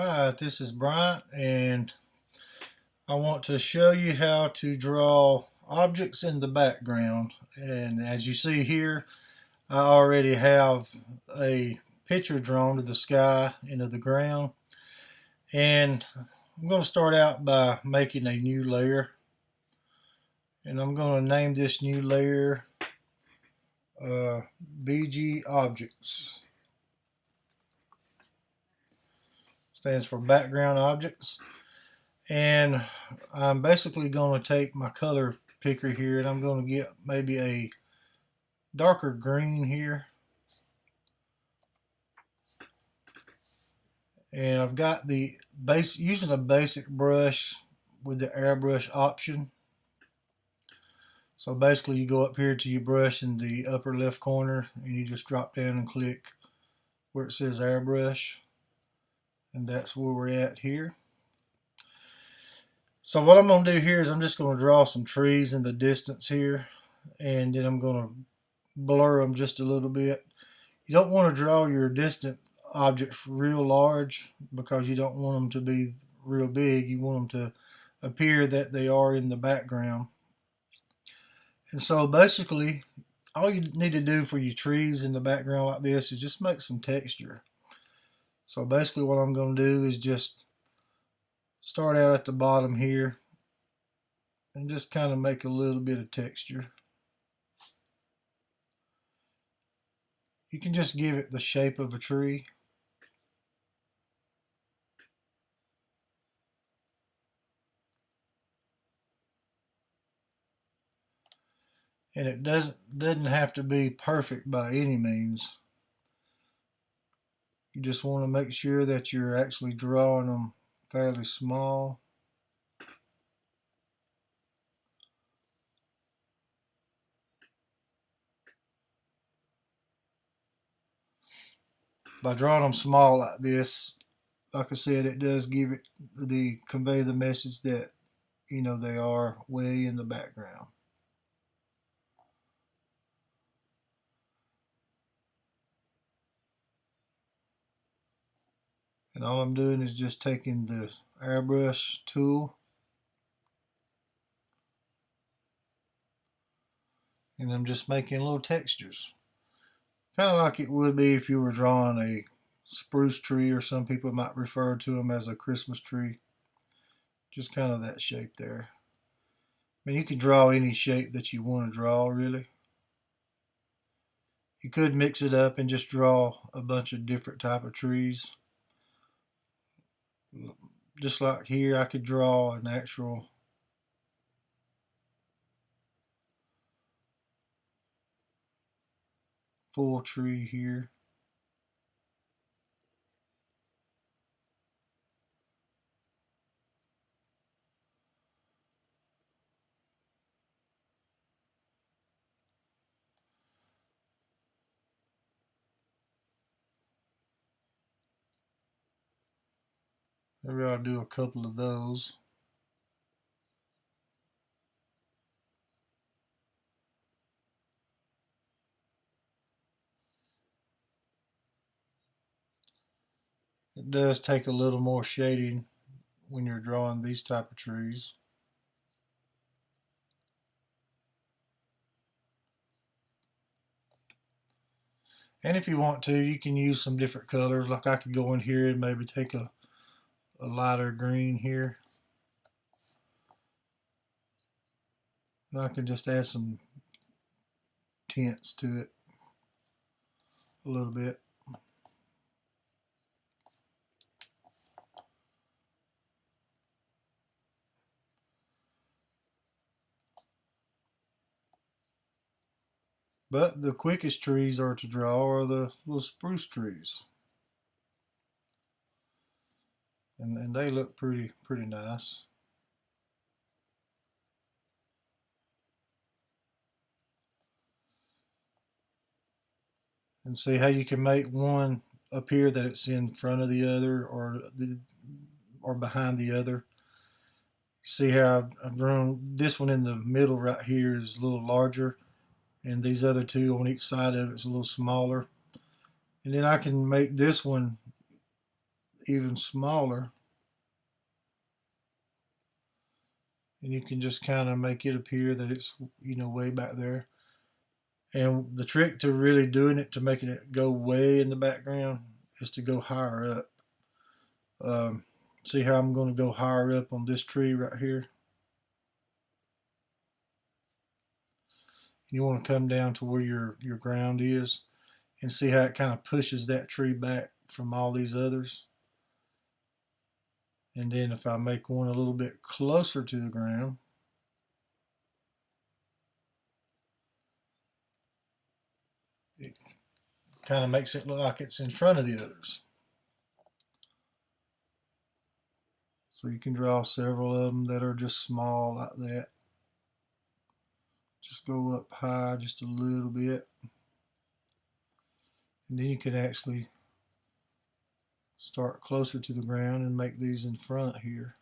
Alright, this is Bryant, and I want to show you how to draw objects in the background. And as you see here, I already have a picture drawn of the sky and of the ground. And I'm going to start out by making a new layer. And I'm going to name this new layer BG Objects. Stands for Background Objects. And I'm basically going to take my color picker here and I'm going to get maybe a darker green here. And I've got the base using a basic brush with the airbrush option. So basically you go up here to your brush in the upper left corner and you just drop down and click where it says airbrush, and that's where we're at here. So what I'm going to do here is I'm just going to draw some trees in the distance here, and then I'm going to blur them just a little bit. You don't want to draw your distant objects real large because you don't want them to be real big. You want them to appear that they are in the background. And so basically all you need to do for your trees in the background like this is just make some texture. So basically what I'm going to do is just start out at the bottom here and just kind of make a little bit of texture. You can just give it the shape of a tree. And it doesn't have to be perfect by any means. You just want to make sure that you're actually drawing them fairly small. By drawing them small like this, like I said, it does give it convey the message that they are way in the background. And all I'm doing is just taking the airbrush tool and I'm just making little textures. Kind of like it would be if you were drawing a spruce tree, or some people might refer to them as a Christmas tree. Just kind of that shape there. I mean, you can draw any shape that you want to draw, really. You could mix it up and just draw a bunch of different type of trees. Just like here, I could draw an actual full tree here. Maybe I'll do a couple of those. It does take a little more shading when you're drawing these type of trees. And if you want to, you can use some different colors. Like I could go in here and maybe take a lighter green here. And I can just add some tints to it a little bit. But the quickest trees are to draw are the little spruce trees. And they look pretty nice. And see how you can make one appear that it's in front of the other or behind the other. See how I've drawn this one in the middle right here is a little larger, and these other two on each side of it's a little smaller. And then I can make this one even smaller, and you can just kind of make it appear that it's, you know, way back there. And the trick to really doing it, to making it go way in the background, is to go higher up. See how I'm going to go higher up on this tree right here? You want to come down to where your ground is and see how it kind of pushes that tree back from all these others. And then if I make one a little bit closer to the ground, it kind of makes it look like it's in front of the others. So you can draw several of them that are just small like that. Just go up high just a little bit. And then you can actually start closer to the ground and make these in front here.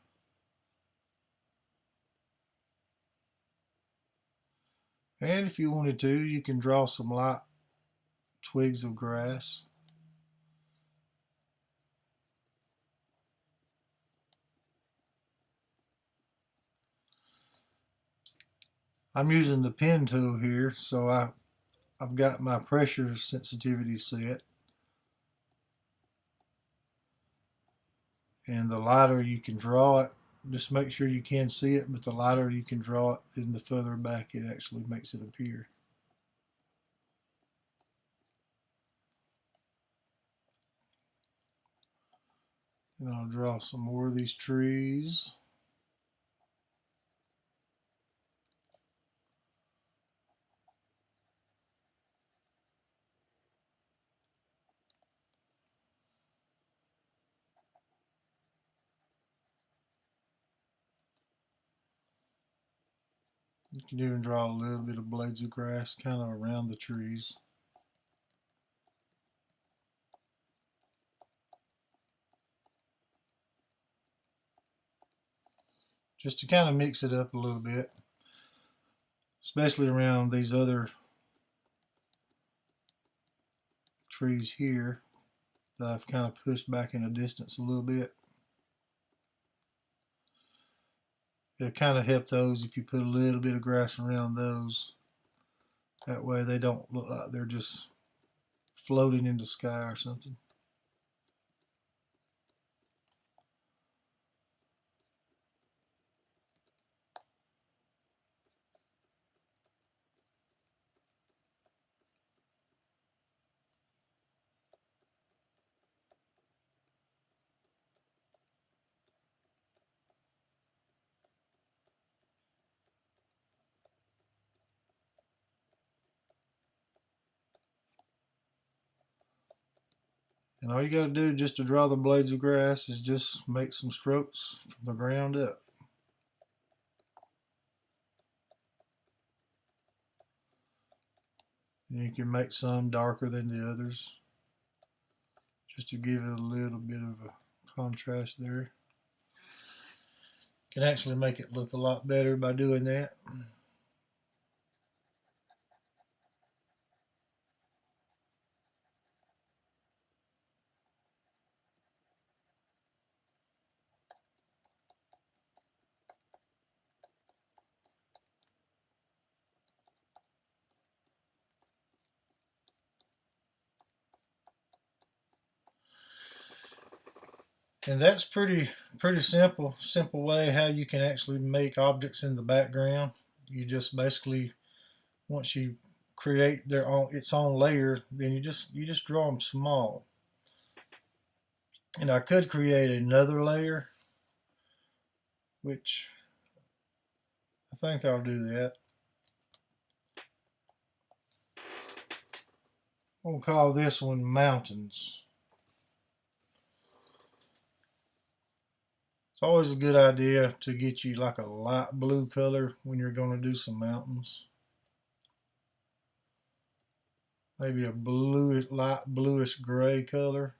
And if you wanted to, you can draw some light twigs of grass. I'm using the pen tool here, so I've got my pressure sensitivity set. And the lighter you can draw it, just make sure you can see it, but the lighter you can draw it, then the further back it actually makes it appear. And I'll draw some more of these trees. You can even draw a little bit of blades of grass kind of around the trees. Just to kind of mix it up a little bit, especially around these other trees here that I've kind of pushed back in the distance a little bit. It'll kind of help those if you put a little bit of grass around those. That way they don't look like they're just floating in the sky or something. And all you got to do just to draw the blades of grass is just make some strokes from the ground up. And you can make some darker than the others, just to give it a little bit of a contrast there. You can actually make it look a lot better by doing that. And that's pretty simple way how you can actually make objects in the background. You just basically, once you create their own its own layer, then you just draw them small. And I could create another layer, which I think I'll do that. We'll call this one mountains. It's always a good idea to get you like a light blue color when you're going to do some mountains. Maybe a light bluish gray color.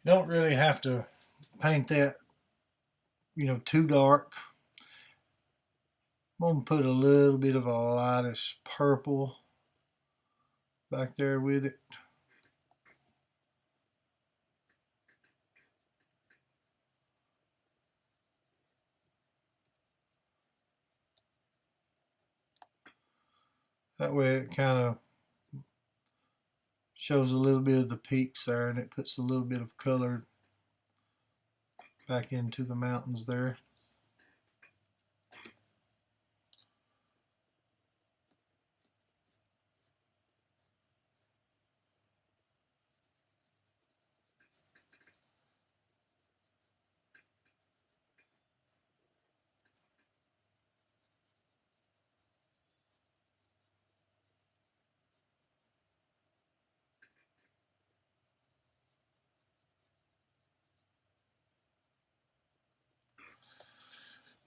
You don't really have to paint that, too dark. I'm going to put a little bit of a lightish purple back there with it. That way it kind of shows a little bit of the peaks there, and it puts a little bit of color back into the mountains there.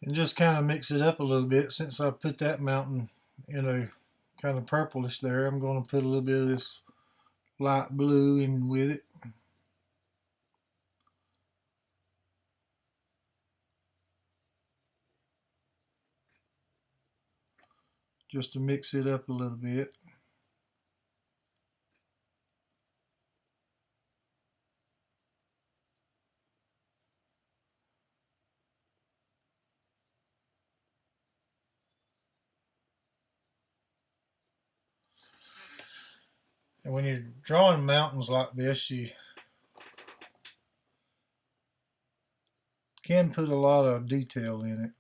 And just kind of mix it up a little bit. Since I put that mountain in a kind of purplish there, I'm going to put a little bit of this light blue in with it. Just to mix it up a little bit. And when you're drawing mountains like this, you can put a lot of detail in it.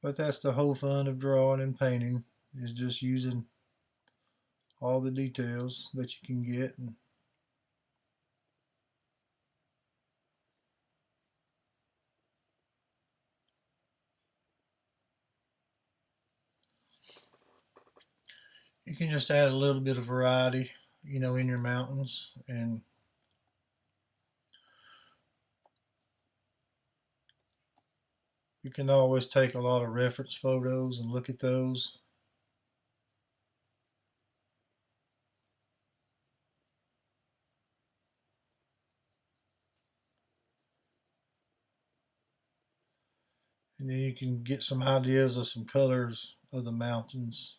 But that's the whole fun of drawing and painting, is just using all the details that you can get. And you can just add a little bit of variety, in your mountains. And you can always take a lot of reference photos and look at those. And then you can get some ideas of some colors of the mountains.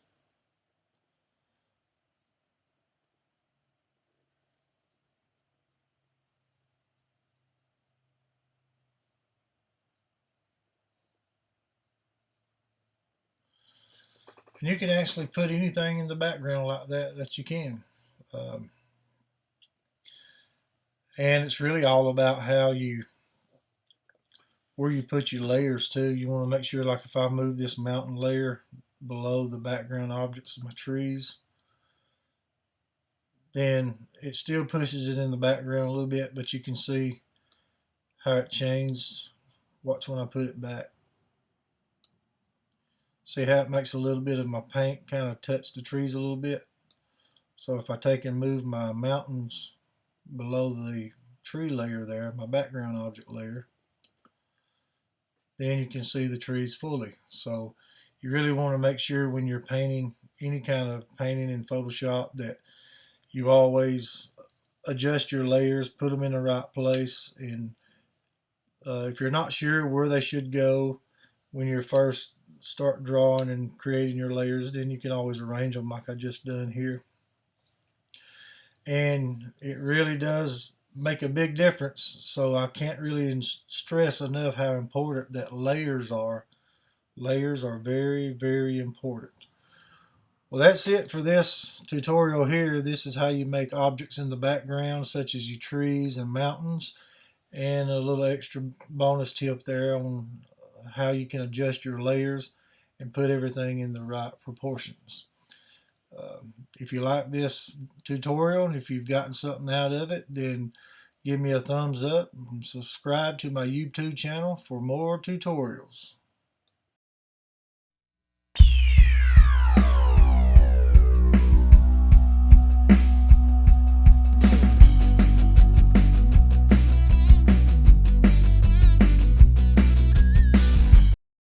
And you can actually put anything in the background like that you can. Um, and it's really all about where you put your layers too. You want to make sure, like if I move this mountain layer below the background objects of my trees, then it still pushes it in the background a little bit, but you can see how it changed. Watch when I put it back. See how it makes a little bit of my paint kind of touch the trees a little bit. So if I take and move my mountains below the tree layer there, my background object layer, then you can see the trees fully. So you really want to make sure when you're painting any kind of painting in Photoshop that you always adjust your layers, put them in the right place. And if you're not sure where they should go when you first start drawing and creating your layers, then you can always arrange them like I just done here. And it really does make a big difference. So I can't really stress enough how important that layers are. Layers are very, very important. Well, that's it for this tutorial here. This is how you make objects in the background, such as your trees and mountains, and a little extra bonus tip there on how you can adjust your layers and put everything in the right proportions. If you like this tutorial and if you've gotten something out of it, then give me a thumbs up and subscribe to my YouTube channel for more tutorials.